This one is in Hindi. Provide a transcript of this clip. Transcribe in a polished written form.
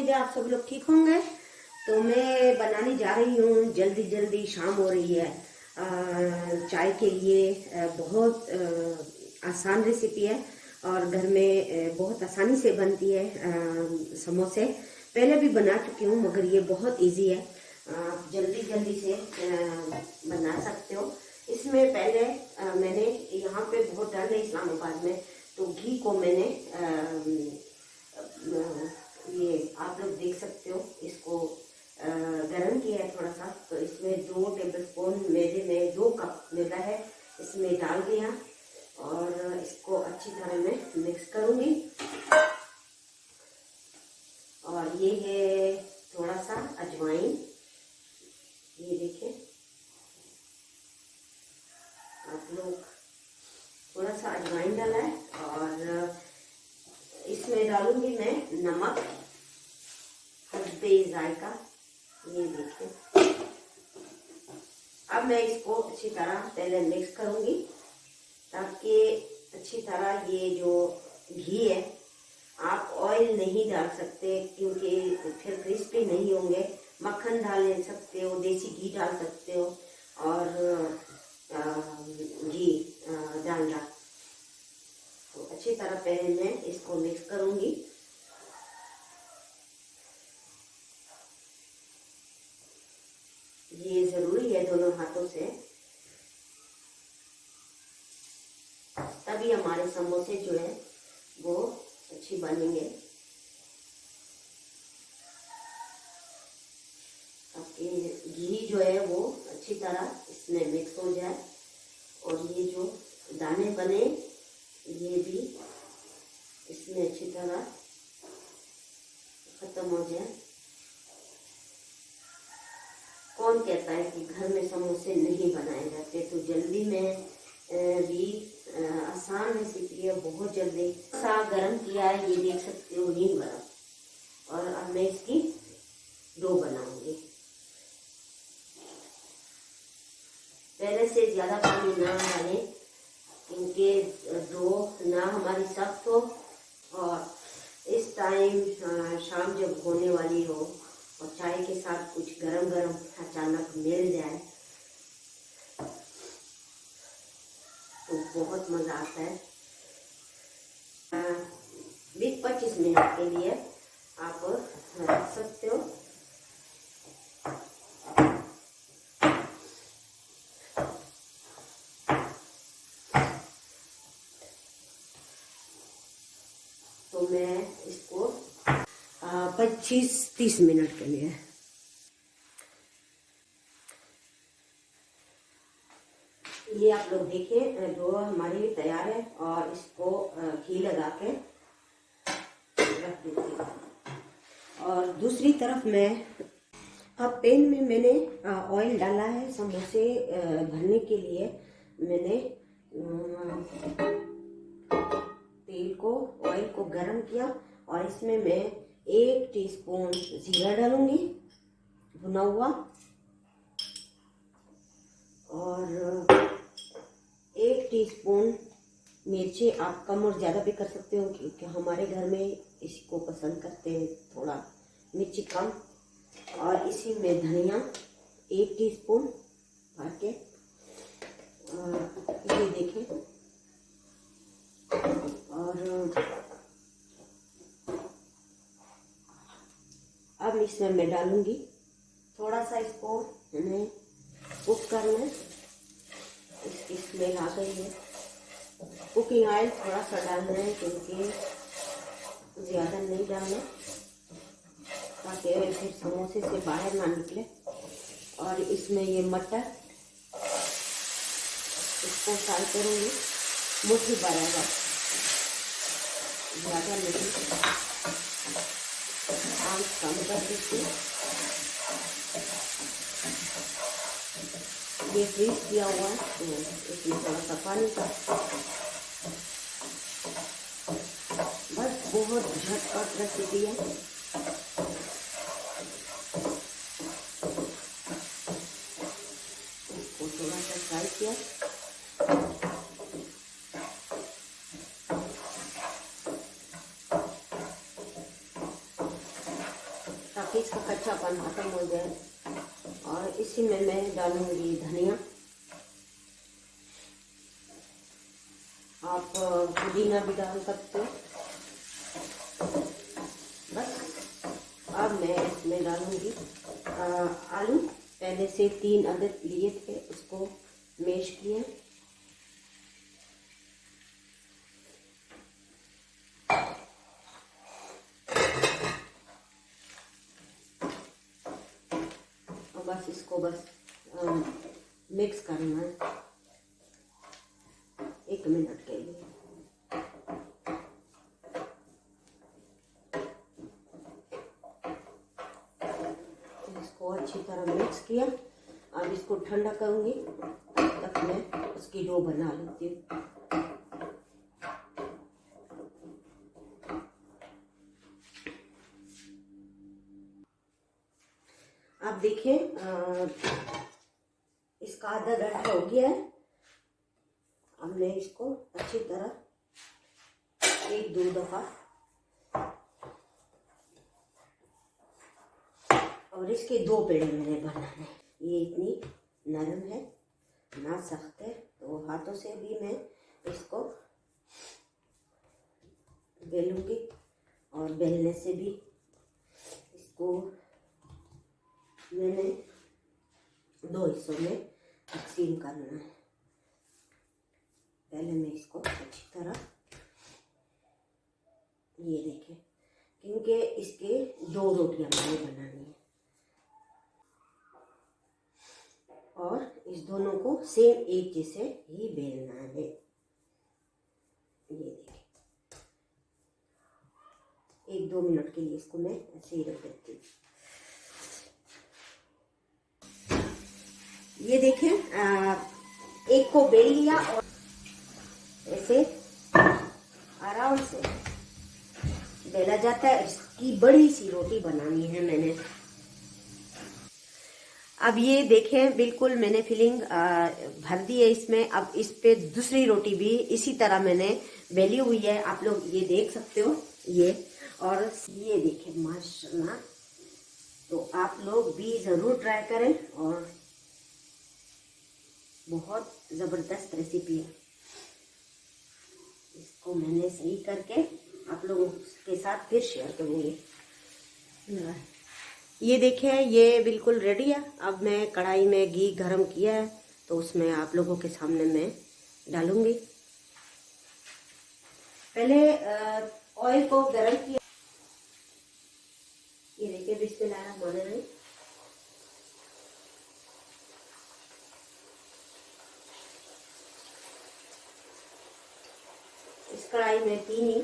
उम्मीद है आप सब लोग ठीक होंगे। तो मैं बनाने जा रही हूँ, जल्दी जल्दी शाम हो रही है, चाय के लिए। बहुत आसान रेसिपी है और घर में बहुत आसानी से बनती है। समोसे पहले भी बना चुकी हूँ मगर ये बहुत इजी है, आप जल्दी जल्दी से बना सकते हो। इसमें पहले मैंने यहाँ पे बहुत ठंड है इस्लामाबाद में, तो घी को मैंने ये आप लोग देख सकते हो, इसको गरम किया है थोड़ा सा। तो इसमें 2 टेबलस्पून मेरे में 2 कप मेरा है, इसमें डाल दिया और इसको अच्छी तरह मैं मिक्स करूँगी। और ये है थोड़ा सा अजवाइन, ये देखिए आप लोग, थोड़ा सा अजवाइन डाला है। और इसमें डालूंगी मैं नमक हस्बे जायका, ये देखिए। अब मैं इसको अच्छी तरह पहले मिक्स करूंगी ताकि अच्छी तरह ये जो घी है, आप ऑयल नहीं डाल सकते क्योंकि फिर क्रिस्पी नहीं होंगे। मक्खन डाल सकते हो, देसी घी डाल सकते हो और घी डालना। तो अच्छी तरह पहले मैं इसको मिक्स करूंगी। ये जरूरी है दोनों हाथों से, तभी हमारे समोसे जो है वो अच्छी बनेंगे। ताकि घी जो है वो अच्छी तरह इसमें मिक्स हो जाए और ये जो दाने बने ये भी इसमें अच्छी तरह खत्म हो जाए। कौन कहता है कि घर में समोसे नहीं बनाए जाते? तो जल्दी में भी आसान रेसिपी है, बहुत जल्दी। सा गरम किया है, ये देख सकते हो, नहीं गरम। और अब मैं इसकी डो बनाऊंगी। पहले से ज्यादा पानी ना डालें क्योंकि डो ना हमारी सख्त हो और इस टाइम शाम जब होने वाली हो और चाय के साथ कुछ गरम गरम अचानक मिल जाए तो बहुत मजा आता है। 20-25 मिनट के लिए आप रख सकते हो। तो मैं इसको 25-30 मिनट के लिए, ये आप लोग देखिए डो हमारी तैयार है और इसको घी लगा के रख देती हूँ। और दूसरी तरफ मैं अब पैन में मैंने ऑयल डाला है। समोसे भरने के लिए मैंने तेल को, ऑयल को गरम किया और इसमें मैं 1 टीस्पून जीरा डालूंगी भुना हुआ और 1 टीस्पून मिर्ची। आप कम और ज़्यादा भी कर सकते हो क्योंकि हमारे घर में इसी को पसंद करते हैं, थोड़ा मिर्ची कम। और इसी में धनिया 1 टीस्पून भर के, ये देखें। और अब इसमें मैं डालूंगी थोड़ा सा, इसको हमें कुक करना है। इसकी स्मेल आ गई है। कुकिंग ऑयल थोड़ा सा डालना है क्योंकि ज़्यादा नहीं डालना ताकि फिर समोसे से बाहर ना निकले। और इसमें ये मटर, इसको फ्राई करूँगी मुट्ठी बराबर, ज़्यादा नहीं, आँच कम कर दीजिए। ये फ्रीज किया हुआ है तो इसमें थोड़ा सा पानी का, बस बहुत झटपट रेसिपी है। इसको थोड़ा सा फ्राई किया। ताकि इसका कच्चापन खत्म हो जाए। और इसी में मैं डालूंगी धनिया। आप पुदीना भी डाल सकते हो। बस अब मैं इसमें डालूंगी आलू। पहले से 3 अदद लिए थे, उसको मैश किए। बस इसको मिक्स करना है 1 मिनट के लिए। इसको अच्छी तरह मिक्स किया। अब इसको ठंडा करूंगी, तब तक मैं उसकी डो बना लेती हूँ। आप देखिए इसका आधा घंटा हो गया है। अब मैं इसको अच्छी तरह 1-2 दफा और इसके 2 पेड़े मैंने बनाने। ये इतनी नरम है ना सख्त है, तो हाथों से भी मैं इसको बेलूंगी और बेलने से भी इसको मैंने 2 हिस्सों में तकसीम करना है। पहले मैं इसको अच्छी तरह, ये देखिए, क्योंकि इसके 2 रोटियां मैंने बनानी है और इस दोनों को सेम एक जैसे ही बेलना है। ये देखिए 1-2 मिनट के लिए इसको मैं ऐसे ही रख देती हूँ। ये देखें एक को बेल लिया और ऐसे आराम से बेला जाता है। इसकी बड़ी सी रोटी बनानी है मैंने। अब ये देखें बिल्कुल मैंने फिलिंग भर दी है इसमें। अब इस पे दूसरी रोटी भी इसी तरह मैंने बेली हुई है, आप लोग ये देख सकते हो। ये और ये देखें माशाल्लाह। तो आप लोग भी ज़रूर ट्राई करें और बहुत ज़बरदस्त रेसिपी है। इसको मैंने सही करके आप लोगों के साथ फिर शेयर करूँगी। ये देखिए ये बिल्कुल रेडी है। अब मैं कढ़ाई में घी गरम किया है, तो उसमें आप लोगों के सामने मैं डालूंगी। पहले ऑयल को गरम किया। ये देखिए बिस्मिल्लाहिर्रहमानिर्रहीम। इस कढ़ाई में 3 ही